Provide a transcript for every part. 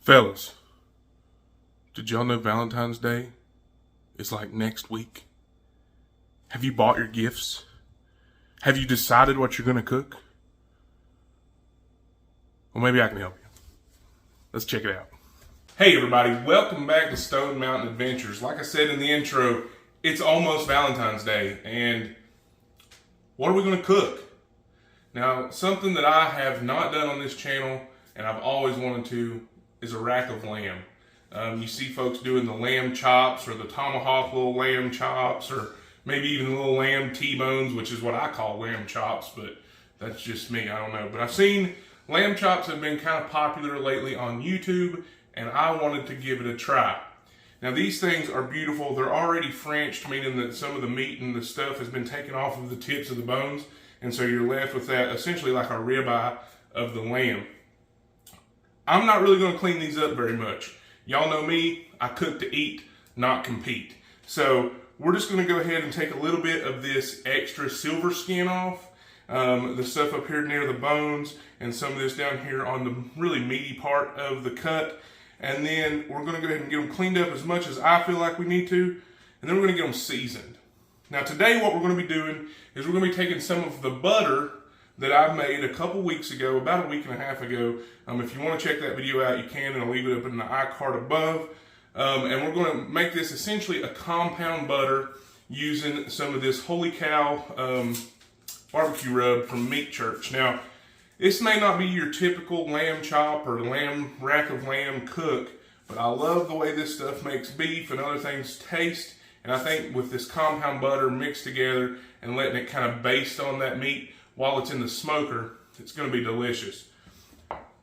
Fellas, did y'all know Valentine's Day is like next week? Have you bought your gifts? Have you decided what you're going to cook? Well, maybe I can help you. Let's check it out. Hey everybody, welcome back to Stone Mountain Adventures. Like I said in the intro, it's almost Valentine's Day, and what are we going to cook? Now, something that I have not done on this channel, and I've always wanted to, is a rack of lamb. You see folks doing the lamb chops or the tomahawk little lamb chops, or maybe even little lamb T-bones, which is what I call lamb chops, but that's just me, I don't know. But I've seen lamb chops have been kind of popular lately on YouTube, and I wanted to give it a try. Now these things are beautiful. They're already Frenched, meaning that some of the meat and the stuff has been taken off of the tips of the bones, and so you're left with that essentially like a ribeye of the lamb. I'm not really going to clean these up very much. Y'all know me, I cook to eat, not compete. So we're just going to go ahead and take a little bit of this extra silver skin off, the stuff up here near the bones, and some of this down here on the really meaty part of the cut. And then we're going to go ahead and get them cleaned up as much as I feel like we need to, and then we're going to get them seasoned. Now today what we're going to be doing is we're going to be taking some of the butter that I made a couple weeks ago, about a week and a half ago. If you want to check that video out, you can, and I'll leave it up in the iCard above. And we're going to make this essentially a compound butter using some of this Holy Cow barbecue rub from Meat Church. Now, this may not be your typical lamb chop or lamb rack of lamb cook, but I love the way this stuff makes beef and other things taste. And I think with this compound butter mixed together and letting it kind of baste on that meat while it's in the smoker, it's going to be delicious.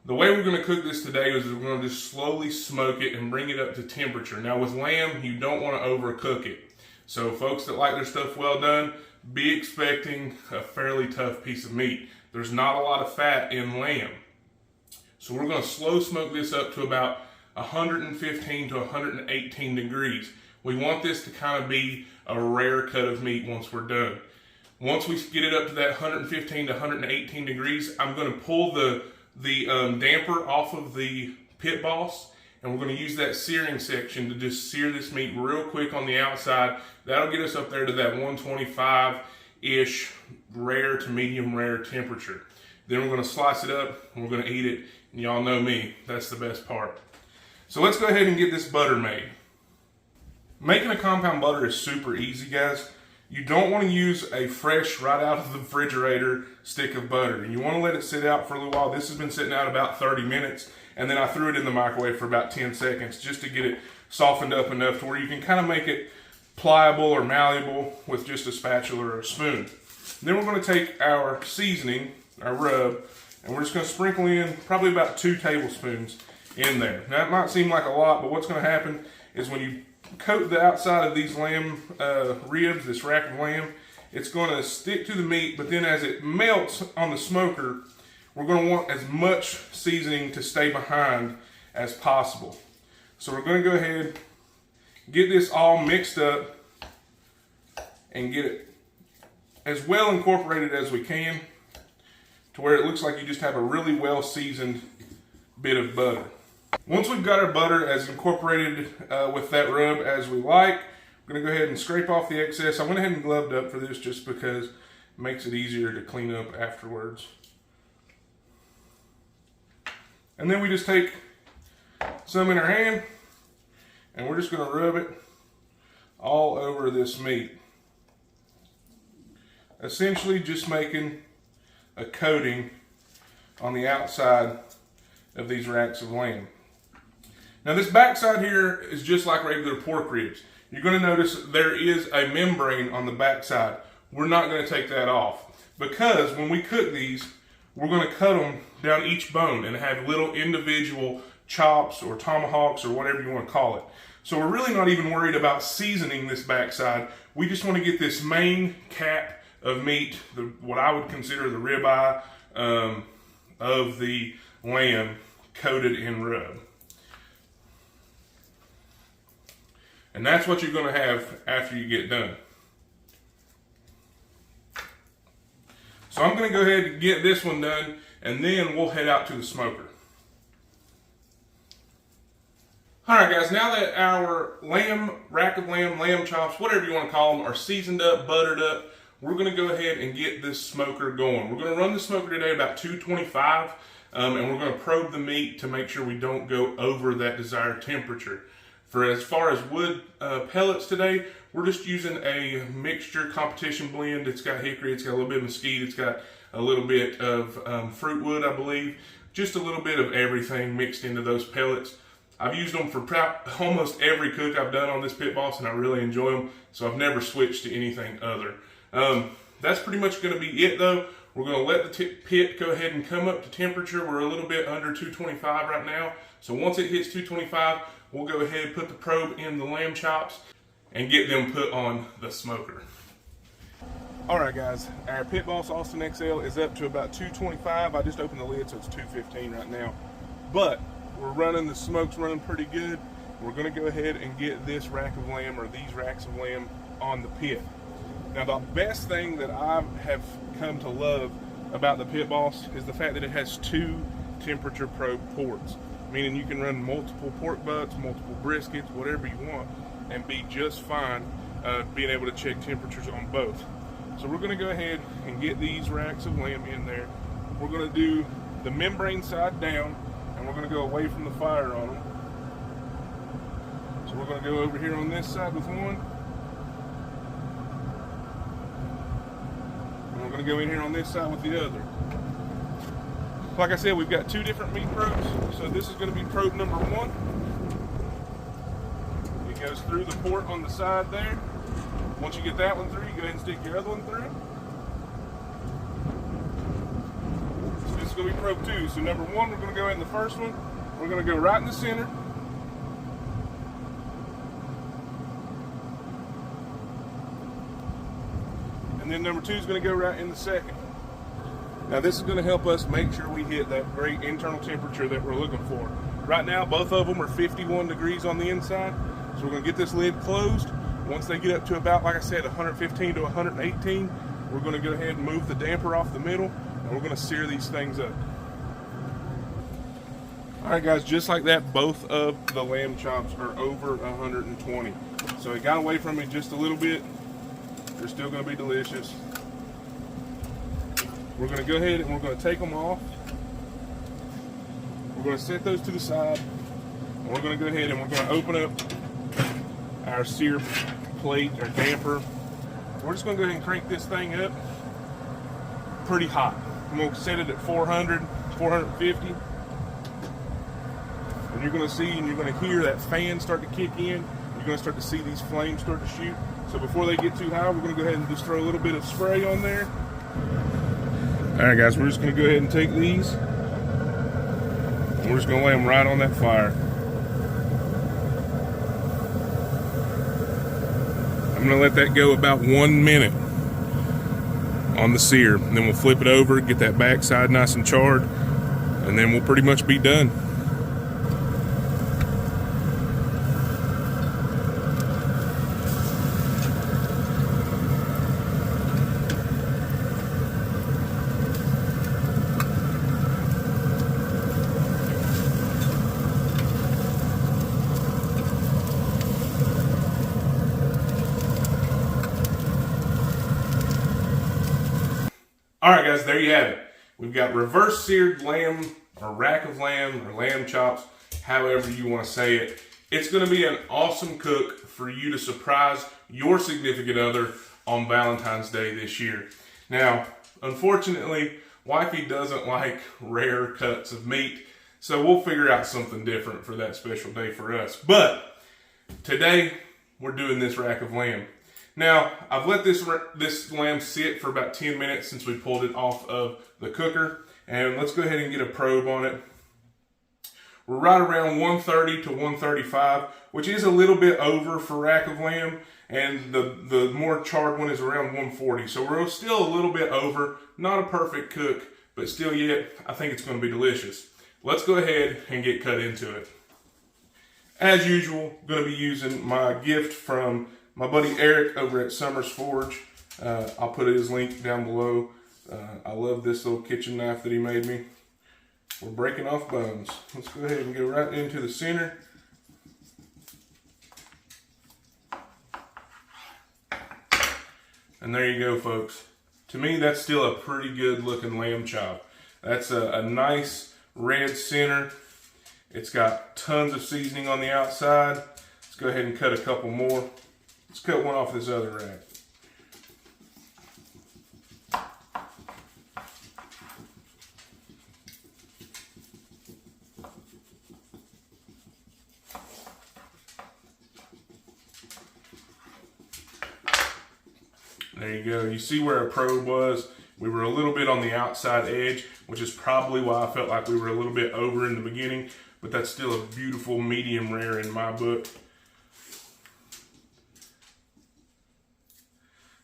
The way we're going to cook this today is we're going to just slowly smoke it and bring it up to temperature. Now with lamb, you don't want to overcook it. So folks that like their stuff well done, be expecting a fairly tough piece of meat. There's not a lot of fat in lamb. So we're going to slow smoke this up to about 115 to 118 degrees. We want this to kind of be a rare cut of meat once we're done. Once we get it up to that 115 to 118 degrees, I'm going to pull the damper off of the Pitboss, and we're going to use that searing section to just sear this meat real quick on the outside. That'll get us up there to that 125-ish rare to medium rare temperature. Then we're going to slice it up, and we're going to eat it, and y'all know me, that's the best part. So let's go ahead and get this butter made. Making a compound butter is super easy, guys. You don't want to use a fresh, right out of the refrigerator stick of butter. You want to let it sit out for a little while. This has been sitting out about 30 minutes, and then I threw it in the microwave for about 10 seconds just to get it softened up enough to where you can kind of make it pliable or malleable with just a spatula or a spoon. Then we're going to take our seasoning, our rub, and we're just going to sprinkle in probably about 2 tablespoons in there. Now, it might seem like a lot, but what's going to happen is when you coat the outside of these lamb ribs, this rack of lamb, it's going to stick to the meat, but then as it melts on the smoker, we're going to want as much seasoning to stay behind as possible. So we're going to go ahead, get this all mixed up, and get it as well incorporated as we can to where it looks like you just have a really well seasoned bit of butter. Once we've got our butter as incorporated with that rub as we like, we're going to go ahead and scrape off the excess. I went ahead and gloved up for this just because it makes it easier to clean up afterwards. And then we just take some in our hand and we're just going to rub it all over this meat. Essentially just making a coating on the outside of these racks of lamb. Now this backside here is just like regular pork ribs. You're going to notice there is a membrane on the backside. We're not going to take that off because when we cook these, we're going to cut them down each bone and have little individual chops or tomahawks or whatever you want to call it. So we're really not even worried about seasoning this backside. We just want to get this main cap of meat, what I would consider the ribeye of the lamb, coated in rub. And that's what you're going to have after you get done. So I'm going to go ahead and get this one done, and then we'll head out to the smoker. All right, guys, now that our rack of lamb chops, whatever you want to call them, are seasoned up, buttered up, we're going to go ahead and get this smoker going. We're going to run the smoker today about 225, and we're going to probe the meat to make sure we don't go over that desired temperature. For as far as wood pellets today, we're just using a mixture competition blend. It's got hickory, it's got a little bit of mesquite, it's got a little bit of fruit wood, I believe. Just a little bit of everything mixed into those pellets. I've used them for almost every cook I've done on this Pitboss, and I really enjoy them, so I've never switched to anything other. That's pretty much going to be it, though. We're going to let the pit go ahead and come up to temperature. We're a little bit under 225 right now, so once it hits 225, we'll go ahead and put the probe in the lamb chops and get them put on the smoker. All right, guys, our Pitboss Austin XL is up to about 225. I just opened the lid, so it's 215 right now, but the smoke's running pretty good. We're going to go ahead and get this rack of lamb, or these racks of lamb, on the pit. Now, the best thing that I have come to love about the Pitboss is the fact that it has 2 temperature probe ports, meaning you can run multiple pork butts, multiple briskets, whatever you want, and be just fine being able to check temperatures on both. So we're going to go ahead and get these racks of lamb in there. We're going to do the membrane side down, and we're going to go away from the fire on them. So we're going to go over here on this side with one. And we're going to go in here on this side with the other. Like I said, we've got 2 different meat probes. So this is going to be probe number 1. It goes through the port on the side there. Once you get that one through, you go ahead and stick your other one through. This is going to be probe 2. So number 1, we're going to go in the first one. We're going to go right in the center. And then number 2 is going to go right in the second. Now this is going to help us make sure we hit that great internal temperature that we're looking for. Right now, both of them are 51 degrees on the inside. So we're going to get this lid closed. Once they get up to about, like I said, 115 to 118, we're going to go ahead and move the damper off the middle, and we're going to sear these things up. All right, guys, just like that, both of the lamb chops are over 120. So it got away from me just a little bit. They're still going to be delicious. We're going to go ahead and we're going to take them off. We're going to set those to the side, and we're going to go ahead and we're going to open up our sear plate, our damper. We're just going to go ahead and crank this thing up pretty hot. I'm going to set it at 400, 450. And you're going to see and you're going to hear that fan start to kick in. You're going to start to see these flames start to shoot. So before they get too high, we're going to go ahead and just throw a little bit of spray on there. All right, guys, we're just going to go ahead and take these. And we're just going to lay them right on that fire. I'm going to let that go about 1 minute on the sear, and then we'll flip it over, get that back side nice and charred, and then we'll pretty much be done. All right, guys, there you have it. We've got reverse seared lamb, or rack of lamb, or lamb chops, however you want to say it. It's going to be an awesome cook for you to surprise your significant other on Valentine's Day this year. Now, unfortunately, wifey doesn't like rare cuts of meat, so we'll figure out something different for that special day for us. But today, we're doing this rack of lamb. Now, I've let this lamb sit for about 10 minutes since we pulled it off of the cooker. And let's go ahead and get a probe on it. We're right around 130 to 135, which is a little bit over for rack of lamb. And the more charred one is around 140. So we're still a little bit over. Not a perfect cook, but still yet, I think it's going to be delicious. Let's go ahead and get cut into it. As usual, I'm going to be using my gift from my buddy Eric over at Summers Forge. I'll put his link down below. I love this little kitchen knife that he made me. We're breaking off bones. Let's go ahead and go right into the center. And there you go, folks. To me, that's still a pretty good looking lamb chop. That's a nice red center. It's got tons of seasoning on the outside. Let's go ahead and cut a couple more. Let's cut one off this other rack. There you go. You see where our probe was? We were a little bit on the outside edge, which is probably why I felt like we were a little bit over in the beginning, but that's still a beautiful medium rare in my book.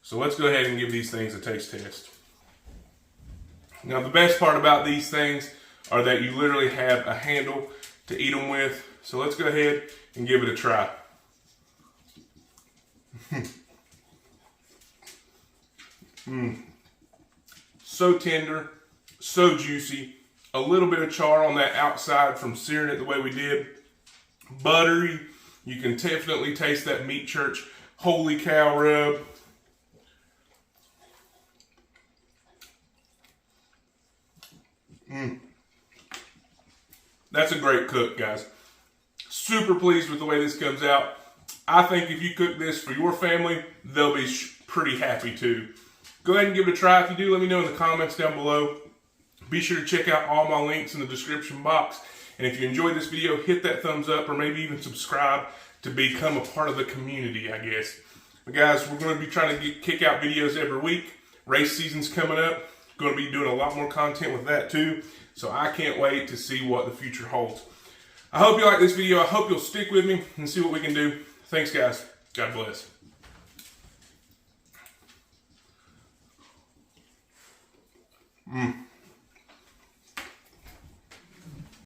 So let's go ahead and give these things a taste test. Now, the best part about these things are that you literally have a handle to eat them with. So let's go ahead and give it a try. So tender, so juicy, a little bit of char on that outside from searing it the way we did. Buttery, you can definitely taste that Meat Church Holy Cow rub. That's a great cook, guys. Super pleased with the way this comes out. I think if you cook this for your family, they'll be pretty happy too. Go ahead and give it a try. If you do, let me know in the comments down below. Be sure to check out all my links in the description box. And if you enjoyed this video, hit that thumbs up or maybe even subscribe to become a part of the community, I guess. But guys, we're going to be trying to kick out videos every week. Race season's coming up. Going to be doing a lot more content with that too. So I can't wait to see what the future holds. I hope you like this video. I hope you'll stick with me and see what we can do. Thanks, guys. God bless.